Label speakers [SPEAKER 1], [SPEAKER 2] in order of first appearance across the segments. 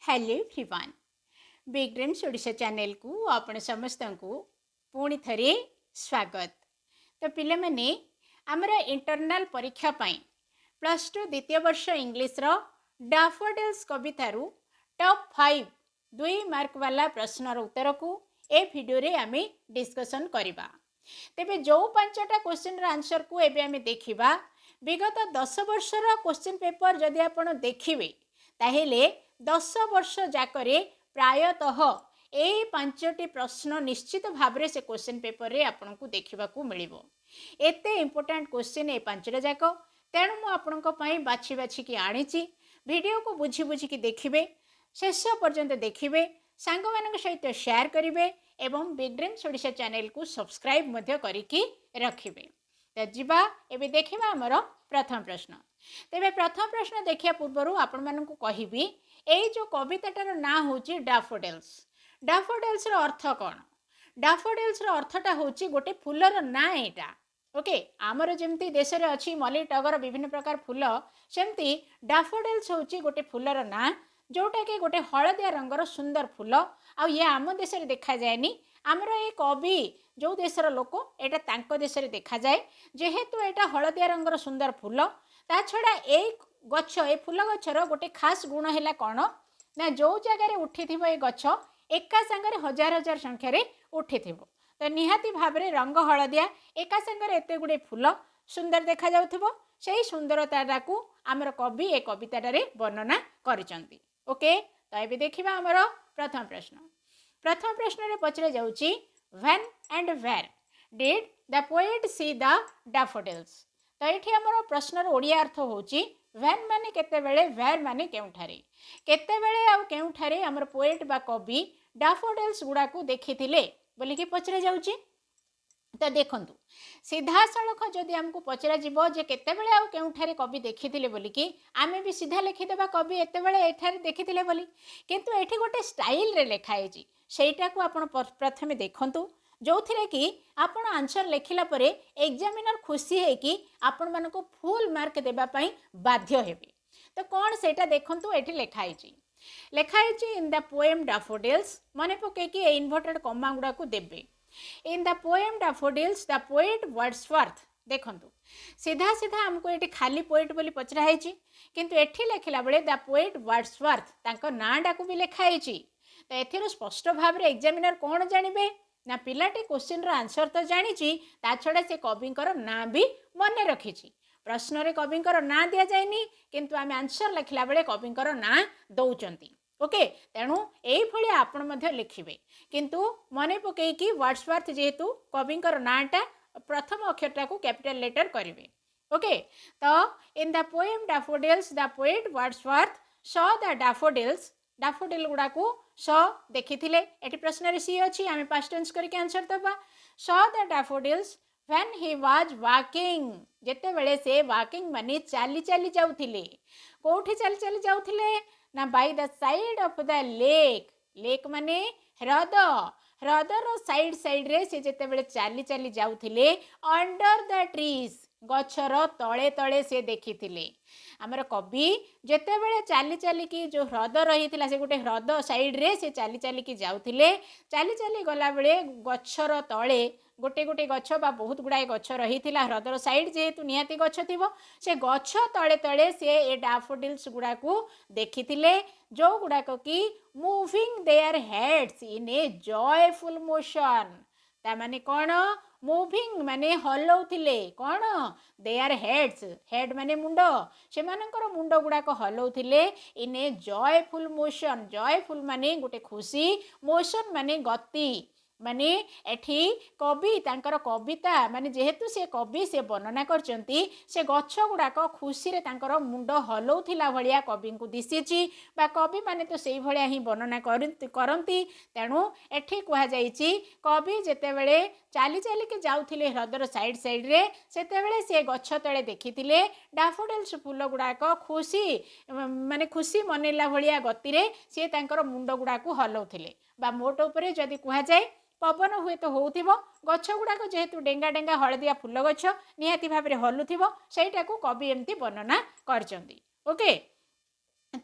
[SPEAKER 1] Hello everyone big dreams Odisha channel को आपण समस्त को पुणी थरे स्वागत। तो पिले माने आमर इंटरनल परीक्षा पाई +2 द्वितीय वर्ष इंग्लिश रो डैफोडिल्स कवितारू टॉप 5 2 मार्क वाला प्रश्नर उत्तर को ए वीडियो रे आमे डिस्कशन करिबा। तेबे जो पांचटा क्वेश्चन रा आंसर को एबे आमे देखिबा। विगत 10 वर्ष रा क्वेश्चन पेपर जदि आपण देखिबे ताहेले 10 वर्ष जाकरे प्रायतः यही 5टी प्रश्न निश्चित भाव से क्वेश्चन पेपर रे आपन को देखा मिलिबो। एते इंपोर्टेंट क्वेश्चन ए 5टा जाक तेणु मु आपन को पई बाछि बाछि की आनीची वीडियो को बुझी बुझी की देखिबे शेष पर्यंत देखिबे सांग मानक सहित शेयर करिवे एवं बिग ड्रीम्स ओडिशा चैनल को सब्सक्राइब मध्य करिकी रखिबे। तो जिबा एबे देखिबा हमर प्रथम प्रश्न। तेबे प्रथम प्रश्न देखिया पूर्व आपण मानक कहिबी एई जो कविताटार ना होची डैफोडिल्स। डैफोडिल्स रो अर्थ कौन? डैफोडिल्स रो अर्थटा होची गोटे फूलर ना एटा। ओके आमर जेमती देश रे अछि मल्ली टगर विभिन्न प्रकार फूल सेमती डैफोडिल्स होची गोटे फूलर ना जोटा कि गोटे हलदिया रंगर सुंदर फूल आ ये आम देश रे देखा जाएनी। आमर ए कवि जो देशर लोक एटा तांको देश रे देखा जाए जेहेतु एटा हलदिया रंगर सुंदर फूल ता छड़ा ए गछ ए फूल गछर गोटे खास गुण है कौन ना जो जगार उठी थी ए गछ एका संगे हजार हजार संख्या रे उठी थी तो निहाती भाव रे रंग हलदिया एका संगे एते गुडे फूल सुंदर देखा जाउथबो सेही सुंदरता को आमर कवि ए कविताटारे वर्णना करिसंती। ओके तो ये देखिबा हमर प्रथम प्रश्न। प्रथम प्रश्न रे पचरे जाउची when and where did the poet see the daffodils. तो ये आमर प्रश्नर ओडिया अर्थ होची व्हेन माने केतेबेले वेयर माने केउठारे केतेबेले आ केउठारे आमर पोएट बा कवि डैफोडिल्स गुडा को देखिथिले बोली कि पचरे जाउची। तो देखंतु सीधा सड़क जदि हमको पचरा जीवो जे केतेबेले आ केउठारे कवि देखिथिले बोली कि आमे भी सीधा लिखिदेबा कवि एतेबेले एठारे देखिथिले बोली किंतु एठी गोटे स्टाइल रे लिखा हेची सेटा को आपण प्रथमे देखंतु जो थिरे कि आपण आंसर लिखिला परे एग्जामिनर खुशी है कि आपण मन को फुल मार्क देबा पई बाध्य हेबे। तो कौन सेटा देखंतु एठी लिखा हेची इन द पोएम डैफोडिल्स मने पके कि इन्वर्टेड कॉमा गुडा को देबे। इन the poem daffodils the poet Wordsworth देखंतु सीधा सीधा हमको एठी खाली पोएट बोली पचरा हेची किंतु एठी लिखिला बेले द पोएट वर्ड्सवर्थ तांको नाडा को भी लिखा हेची। तो एथिरो स्पष्ट भाव रे एग्जामिनर कोन जानिबे ना पिलाटी क्वेश्चन रो आंसर तो जानिची ता छडा से कविंकर ना भी मने रखिची। प्रश्न रे कविंकर ना दिया जायनी किंतु आमे आंसर लिखला बेले कविंकर ना दउचंती। ओके तेणु यही भाई आपण मध्य लिखिबे किंतु मने पकई कि वर्ड्सवर्थ जेहेतु कविंकर नाटा प्रथम अक्षरटा को कैपिटल लेटर करिवे। ओके तो in the poem daffodils the poet Wordsworth saw the daffodils daffodil गुडा को सॉ देखिथिले एठी प्रश्न रे सी अछि आमे पास्ट टेंस करके आंसर दबा। Saw the daffodils when he was walking जेते बेले से वॉकिंग माने चाली चाली जाउथिले कोठी चाली चाली जाउथिले ना by the side of the lake lake माने ह्रद ह्रदर साइड साइड रे से जेते बेले चाली चाली जाउथिले अंडर द ट्रीज गछर तले तले से देखिथिले। आमर कवि जेते बेले चाली चाली की जो ह्रद रही थिला से गोटे ह्रद साइड रे से चाली चाली की जाउथिले चाली चाली गला बेले गछर तले गोटे गोटे गछ बा बहुत गुड़ाए गछ रही थिला ह्रदर साइड जेहेतु निहाती गछ थिबो से गछ तले तले से ए डैफोडिल्स गुडा को देखिथिले जो गुडा को कि moving their heads in A joyful motion ता माने कोन मूविंग माने हलौथिले कोन देयर हेड्स हेड माने मुंड से मानकर मुंड गुडा को हलौथिले इन ए जॉयफुल मोशन जॉयफुल माने गोटे खुशी मोशन माने गति माने एठी कवि तांकर कविता माने जेहेतु से कवि से वर्णना करचंती से गछ गुडाक खुशी रे तांकर मुंड हलौथिला भलिया कवि को दिसिची बा कवि माने तो सेही भलिया ही वर्णना करंती तेणु एठी कहा जाईची कवि जेते बेले चाली चाली के जाउथिले ह्रदर साइड साइड रे सेते बेले से गछ तळे देखिथिले डैफोडिल्स फूल गुडाक खुशी माने खुशी मनेला भलिया गति रे से तांकर मुंड गुडाक हलौथिले बा मोट उपरे जदी कहा जाए पवन हुए तो होउथिबो गछ गुडाक जेहेतु डेंगा डेंगा हलदिया फूल गछ निहाती भाव में हलुथिबो सेटा को कवि एमती वर्णना करचंती। ओके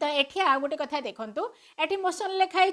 [SPEAKER 1] तो एठी आ गोटे कथा देखंतु एठी मोशन लिखाई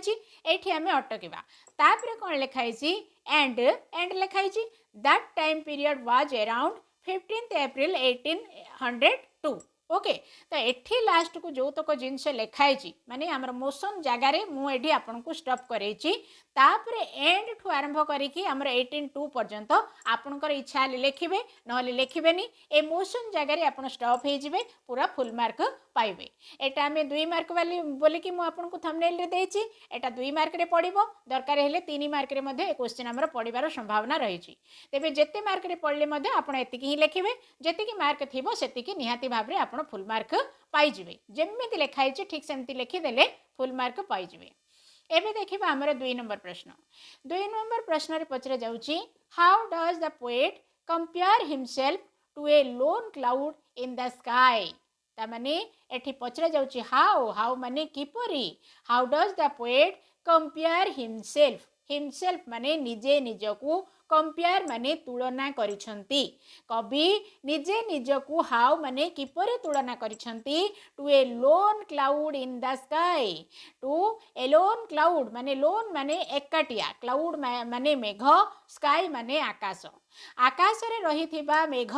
[SPEAKER 1] एठी आमे अटकिबा तापरे कोन लिखाई एंड लिखाई that time period was around 15th April 1802 okay तो एठी लास्ट को जो तक जिनस लिखाई माने आमर मोशन जगार मुझे आपन को स्टॉप करैछि तापरे एंड ठू आरंभ करिकी आमर 1802 पर्यंत आपनकर इच्छा लिखिबे नहले लिखिबेनी ए मोशन जगार आपन स्टॉप हो जिवे पूरा फुल मार्क पाइबे एटा हमें 2 मार्क वाली बोली कि मु आपन को थंबनेल रे देछि एटा 2 मार्क रे पड़िबो दरकार हेले 3 मार्क रे मध्ये ए क्वेश्चन हमर पड़िबार संभावना रहिछि तेबे जेते मार्क रे पड़ले मध्ये आपन एतिकी ही लिखिबे जेतिकी मार्क थिबो सेतिकी निहाती भाबरे आपन फुल मार्क पाई जिवे जेमिति लिखाई ठीक सेमति लिखि देले फुल मार्क पाई जिवे एबे देखिबा हमर 2 नंबर प्रश्न 2 नंबर प्रश्न रे पचरे जाउची how does the poet compare himself to a lone cloud in the sky ता माने एठी पचरे जाउची हाउ माने किपरि how does the poet compare himself माने निजे निजकू कंपेयर माने तुलना करिछंती कवि निजे निजकू हाउ माने किपरि तुलना करिछंती to a lone cloud in the sky to a lone cloud माने लोन माने एकाटिया क्लाउड माने मेघ स्काई माने आकाश आकाश रे रहिथिबा मेघ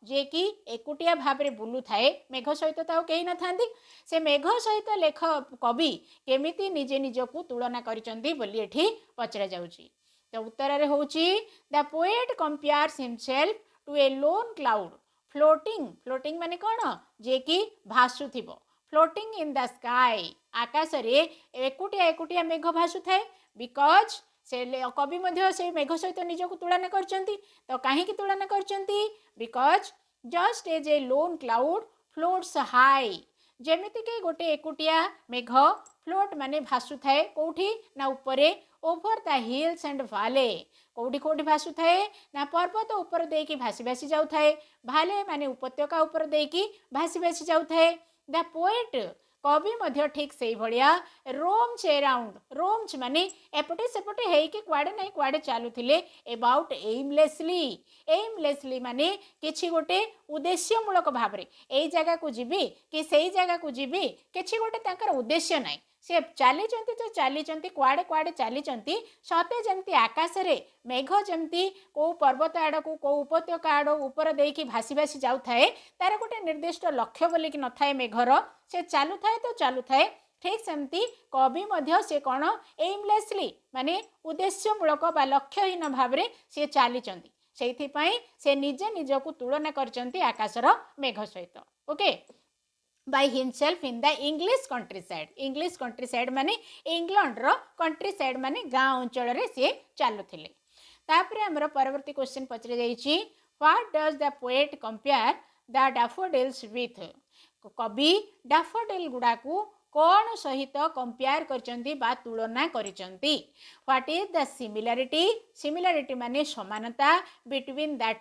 [SPEAKER 1] जे कि एकुटिया भाबरे बुलु थाए मेघ सहित ताऊ केही न थांदी से मेघ सहित लेख कवि केमिति निजे निजकू तुलना करिछंती बोली एठी पचरा जाउची तो उत्तर रे होची the poet compares himself to a lone cloud floating माने कोन जे कि भासु थिबो फ्लोटिंग इन द स्काई आकाश रे एकुटिया मेघ भासु थाए बिकॉज से कवि मध्य से मेघ सहित निजको तुलना करचंती तो काहे की तुलना करचंती because just as a lone cloud floats high जेमिति के गोटे एकुटिया मेघ फ्लोट माने भासु थाए कोठी ना ऊपरे ओवर द हिल्स एंड वाले कोठी कोठी भासु थाए ना पर्वत ऊपर देकी भासी भासी जाउ थाए भाले माने उपत्यका ऊपर देकी भासी भासी जाउ थाए द पोएट कवि मध्य ठीक से भलिया रोम्स अराउंड रोम्स माने एपटे सेपटे हेकी कुआडे नहीं कुआडे चालुथिले अबाउट एमलेसली माने किछि गोटे उद्देश्यमूलक भाबरे एई जगह को जीबी कि सेई जगह को जीबी किछि गोटे तांकर उद्देश्य नाही से चली तो चली कुआडे कुआडे चली सते जमती आकाश रे मेघ जमती को पर्वत आड़ को उपत्यका आड़ ऊपर देकी भासी भासी जाऊ थाए तार गोटे निर्दिष्ट लक्ष्य बोली कि न थाए मेघर से चालू थाए तो चालू थाए ठीक सेमती कवि मध्य से कौन एमलेसली माने उद्देश्यमूलक बा लक्ष्यहीन भाव से चली से निजे निजकू तुलना करचंती आकाशर मेघ सहित okay by himself in the English countryside माने इंग्लैंड रो countryside माने गाँव अंचल रे से चालुथिले तापरे हमर परवर्ती क्वेश्चन पचरे जाईची what does the poet compare the daffodils with कवि डैफोडिल गुडाकू कौन सहित कंपेयर करचंती बा तुलना करचंती व्हाट इज द सिमिलरिटी माने समानता बिटवीन द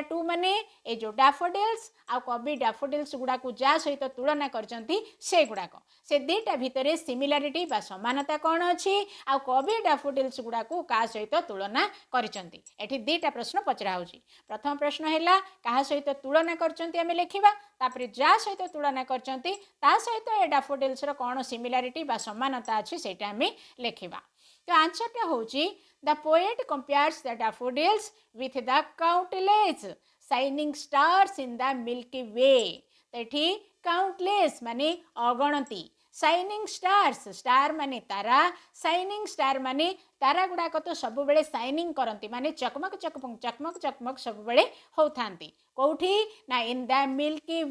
[SPEAKER 1] टू माने ए जो डैफोडिल्स आ कवि डैफोडिल्स गुडाकू जा सहित तुलना करचंती से गुडाक से दीटा भितरे सिमिलरिटी बा समानता कौन अछि आ कवि डैफोडिल्स गुडाकू का सहित तुलना करचंती एठी दीटा प्रश्न पचरा होची प्रथम प्रश्न हैला कहा सहित तुलना करचंती हमें लिखिबा तापरे जा सहित तुलना करचंती ता सहित ए डैफोडिल्स रो कौन सिमिलरिटी बा समानता अछि सेटा हमें लिखिबा तो आंसर टा होची the poet compares the daffodils with the countless shining stars in the Milky Way तेठी countless माने अगणती शाइनिंग स्टार माने तारा शाइनिंग स्टार माने तारा गुड़ाक तो सब बेले शाइनिंग करती माने चकमक सब बेले होथांती कोठी ना इन द मिल्की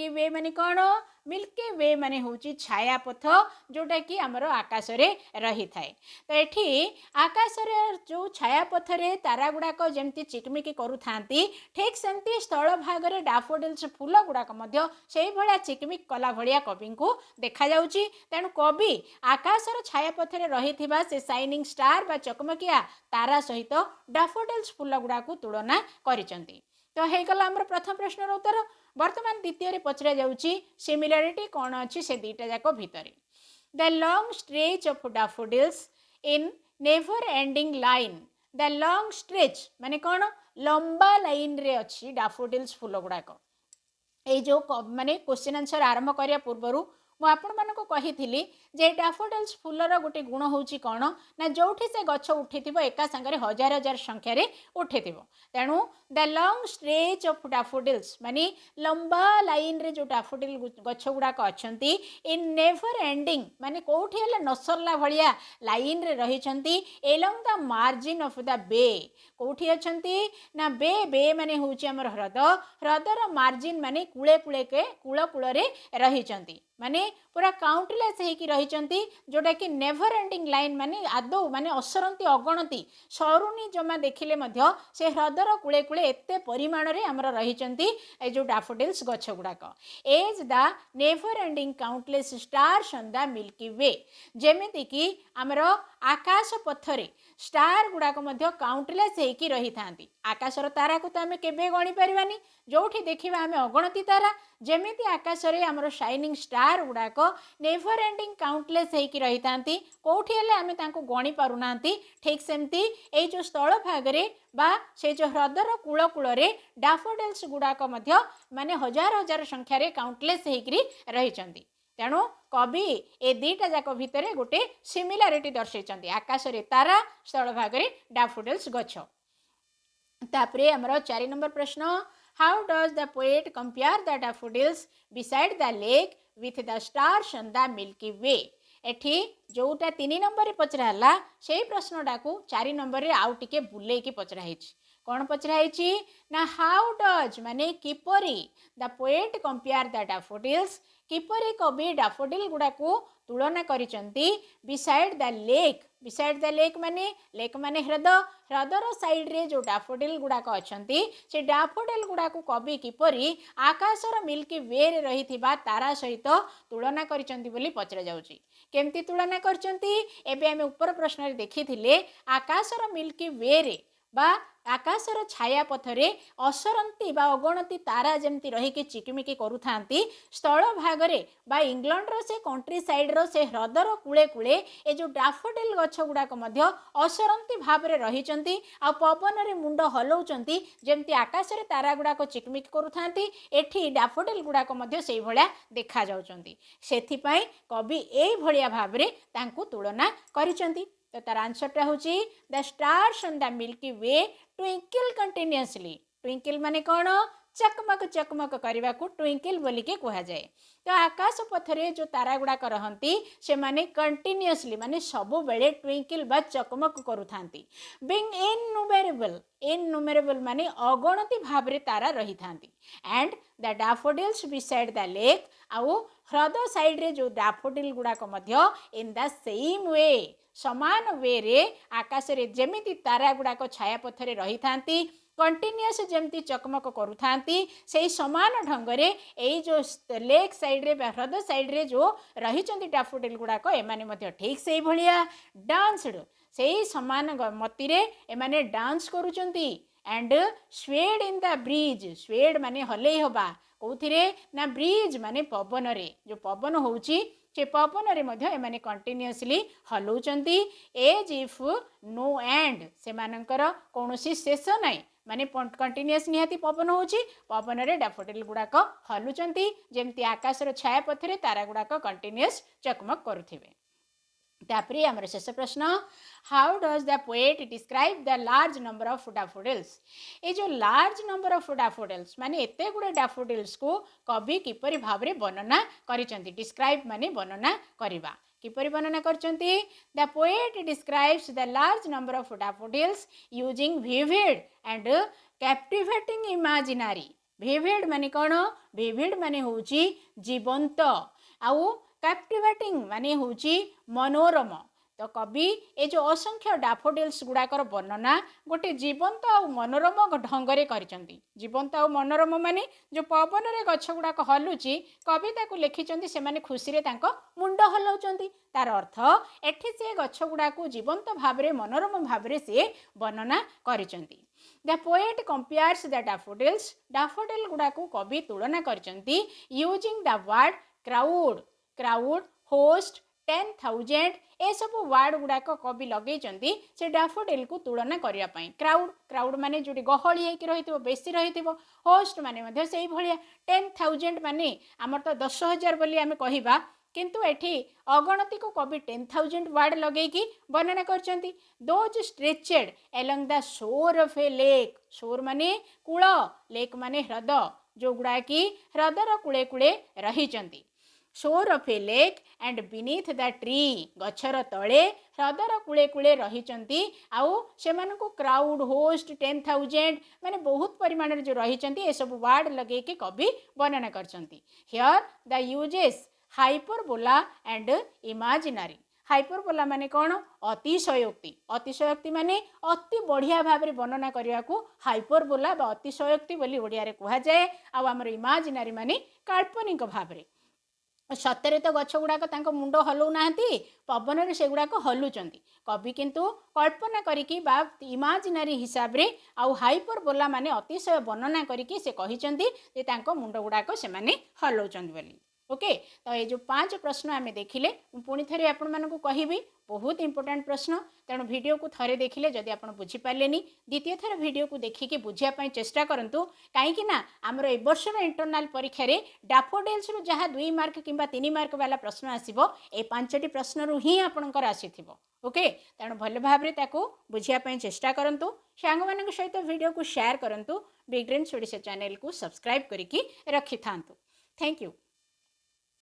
[SPEAKER 1] वे माने कौन मिल्की वे माने होची छाया पथ जोटा कि आमर आकाश रे रही थाए तो एठी आकाश रे जो छाया पथ रे तारा गुड़ाक जेमती चिकमिकी करू थांती ठीक सेमती स्थल भाग रे डैफोडिल्स फूल गुड़ाक मध्य सेही भलिया चिकमिक कला भलिया कवि को देखा जाउची तेणु कवि आकाश रे छाया पथ रे रही थिबा से शाइनिंग स्टार बा चकमकिया तारा सहित डैफोडिल्स फूल गुड़ाक तुलना करिसंती तो हे गला हमर प्रथम प्रश्न रो उत्तर वर्तमान द्वितीय रे पचरा जाउची सिमिलरिटी कोन अछि से दीटा जाक भितरे the long stretch of daffodils in never ending line the long stretch माने कोन लंबा लाइन रे अछि डैफोडिल्स फूल गुड़ाक ये जो माने क्वेश्चन आंसर आरंभ करने पूर्व मुझे कही जे डैफोडिल्स फूलर गोटे गुण होची कौन ना जोठी से गछ उठी एका सांगे हजार हजार संख्यार उठी तेणु the lung stretch of daffodils माने लंबा लाइन रे जो डैफोडिल गछ गुड़ाक अच्छा इन नेवर एंडिंग माने कौटी हेले नसरला भाया लाइन रे रही along the margin of the bay कौटी अच्छा ना बे बे माने होची हमर ह्रद ह्रदर मार्जिन माने कूले कूले के कूल कूल रही माने पूरा काउंटलेस होगी रही जोटा कि नेभर एंडिंग लाइन माने आदौ माने असरती अगणती सरुनी जमा देखिले मध्य से ह्रदर कूले कूले एते परिमाण रे हमर रही जो डैफोडिल्स गछ गुड़ाक as the never ending countless stars on the Milky Way जेमिति कि हमर आकाश पथरे स्टार गुड़ाक मध्य काउंटलेस होगी रही थांती आकाशर तारा को तो आम केबे गणी पारिबानी जोठी देखिबा आम अगणती तारा जेमिति आकाश रे हमर शाइनिंग स्टार गुड़ाक नेभर एंडिंग काउंटलेस होगी रही थांती कोठी हेले आम तांको गणी पारुनांती ठीक सेमती ए जो स्थल भागरे बा से जो ह्रदर कूल कूल डैफोडिल्स गुड़ाक मध्य माने हजार हजार संख्यार काउंटलेस होगी रही तेणु कवि ए दीटा जाक भितर गोटे सिमिलारिटी दर्शाई आकाश रे तारा स्थल भागरे डैफोडिल्स गछ तापरे हमर 4 नंबर प्रश्न how does the poet compare the daffodils beside the lake with the stars on the Milky Way एठी जोटा 3 नंबर रे पचराला सेही प्रश्नटा को 4 नंबर रे आउ टिके बुले की पचराई कौन पचराई ना हाउ डज माने किपरी the poet compare the daffodils किपरी कवि डैफोडिल गुड़ा को तुलना करिसंती बिसाइड द लेक माने ह्रद ह्रदर साइड रे जो डैफोडिल गुड़ाक अच्छंती से डैफोडिल गुड़ा को कवि किपरी आकाशर मिल्की वे रे रहिथिबा तारा सहित तुलना करिसंती बोली पचरा जाउची केमती तुलना करचंती एबे आमे ऊपर प्रश्न रे देखिथिले आकाशर मिल्की वे रे बा आकाशर छाया पथरे असरंती बा अगणती तारा जमती रहीकि चिकिमिकी करुथांती स्थल भागरे बा इंग्लैंड रो से कंट्री साइड रो से ह्रदर कूले कूले ए जो डैफोडिल गछ गुड़ाक मध्य असरंती भावरे रहिचंती आ पवन रे मुंड हलौचंती जेमती आकाश रे तारा गुड़ाक चिकिमिकी करुथांती एठी डैफोडिल गुड़ाक मध्य सेही भलिया देखा जाउचंती सेथि पई कवि एई भलिया भावरे तांकु तुलना करिचंती तो तार आंसरटा होची the stars on the Milky way twinkle continuously twinkle माने कौन चकमक करने को ट्विंकल बोली के कह जाए तो आकाश पथरे जो तारा गुड़ाक रहती से माने कंटिन्यूअसली माने सब बेले ट्विंकल बा चकमक करुथांती बीइंग इननुमेरेबल माने अगणती भावरे तारा रही थांती and the daffodils beside the lake आउ ह्रद साइड रे जो डैफोडिल गुड़ाक मध्य इन द सेम वे समान वे रे आकाश रे जेमिति तारा गुड़ाक छाया पथरे रही थांती कंटिन्यूअस जमती चकमक करुथांती से समान ढंगरे एई जो लेक साइड रे ह्रद साइड रे जो रही डैफोडिल गुड़ाक एमाने मध्य ठीक से भलिया डांसड से समान मती रे एमाने डांस करुचंती and swayed in the breeze swayed माने हले हबा कौथिरे ना ब्रिज माने पवन रे जो पवन होउची से पवन रे मध्य एमाने कंटिन्यूअसली हलौचंती एज इफ नो एंड से मानकर कोनोसी शेष नाही माने कंटिन्यूअस निहाती पवन होची पवन रे डैफोडिल गुड़ाक हलुचंती जेमती आकाश रो छाया पथरे तारा गुड़ाक कंटिन्यूअस चकमक करुथिबे तापरे हमर शेष प्रश्न how does the poet describe the large number of daffodils ये जो लार्ज नंबर ऑफ डैफोडिल्स माने एते गुडे डैफोडिल्स को कवि किपरि भाबरे वर्णना करिसंती डिस्क्राइब माने वर्णना करिबा किपरि वर्णना करचंती the poet describes the large number of daffodils using vivid and captivating imaginary vivid माने कोन विविड माने होची जीवंत आउ कैप्टिवेटिंग माने होची मनोरम तो कवि ए जो असंख्य डैफोडिल्स गुड़ाकर वर्णना गोटे जीवंत आ मनोरम ढंगरे करिसंती जीवंत आ मनोरम माने जो पवन रे गछ गुड़ाक हलुची कवि ताकू लिखिचंती से माने खुशी रे तांको मुंड हलाउचंती तार अर्थ एठी से गछ गुड़ाकू जीवंत भावरे मनोरम भावरे से वर्णना करिसंती the poet compares the daffodil गुड़ाकू कवि तुलना करिसंती using the word crowd host 10,000 ए सब वार्ड गुड़ाक कवि लगे से डैफोडिल को तुलना करने क्राउड क्राउड माने जो गहली होकर रही बेसी रही होस्ट माने से भाया 10,000 माने आमर तो 10,000 बोली आम कहवा किंतु एठी अगणति को कवि 10,000 वार्ड लगे वर्णना कर those stretched along the shore of a lake shore माने कूल लेक माने ह्रद जो गुड़ा कि ह्रदर कूले कूले रही shore of a lake and beneath the tree गछर तले ह्रदर कूले कूले रही आउ से क्राउड होस्ट 10,000 माने बहुत परिमाण जो रही सब वार्ड लगे कवि वर्णना कर here the uses hyperbola and इमाजिनारी hyperbola माने कौन अतिशयोक्ति माने अति बढ़िया भाव में वर्णना करने को हाइपरबोला बा अतिशयोक्ति बोली ओडिया रे कहा जाए आमर इमाजिनारी माने काल्पनिक भाव में सतरे तो गछ गुड़ाक मुंड हलौ ना पवन से गुड़ाक हलुचंती कवि किंतु कल्पना करिकी बा इमाजिनारी हिसाब रे आउ हाइपरबोला माने अतिशय वर्णना करिकी से कहिचंती जे तांको मुंड गुड़ाक से माने हलौचंती बोली ओके तो ये जो 5 प्रश्न आम देखिले पुणी थे आपण मानक कहबी बहुत इंपोर्टेंट प्रश्न तेणु वीडियो को थरे देखिले जदि आप बुझीपारे द्वितीय थर वीडियो को देखिकी बुझापी चेष्टा करूँ कहीं आमर ए वर्षर इंटरनाल परीक्षा रे डैफोडिल्स रु जहाँ 2 मार्क कि 3 मार्क वाला प्रश्न आसो ए 5टी प्रश्न रु ही आपणकर आसीथिबो ओके तेणु भल भाव में बुझापी चेष्टा करूँ सांग मान सहित वीडियो को शेयर करूँ बिग ग्रेन्स ओडिशा चैनल को सब्सक्राइब करके रखि था। Thank you.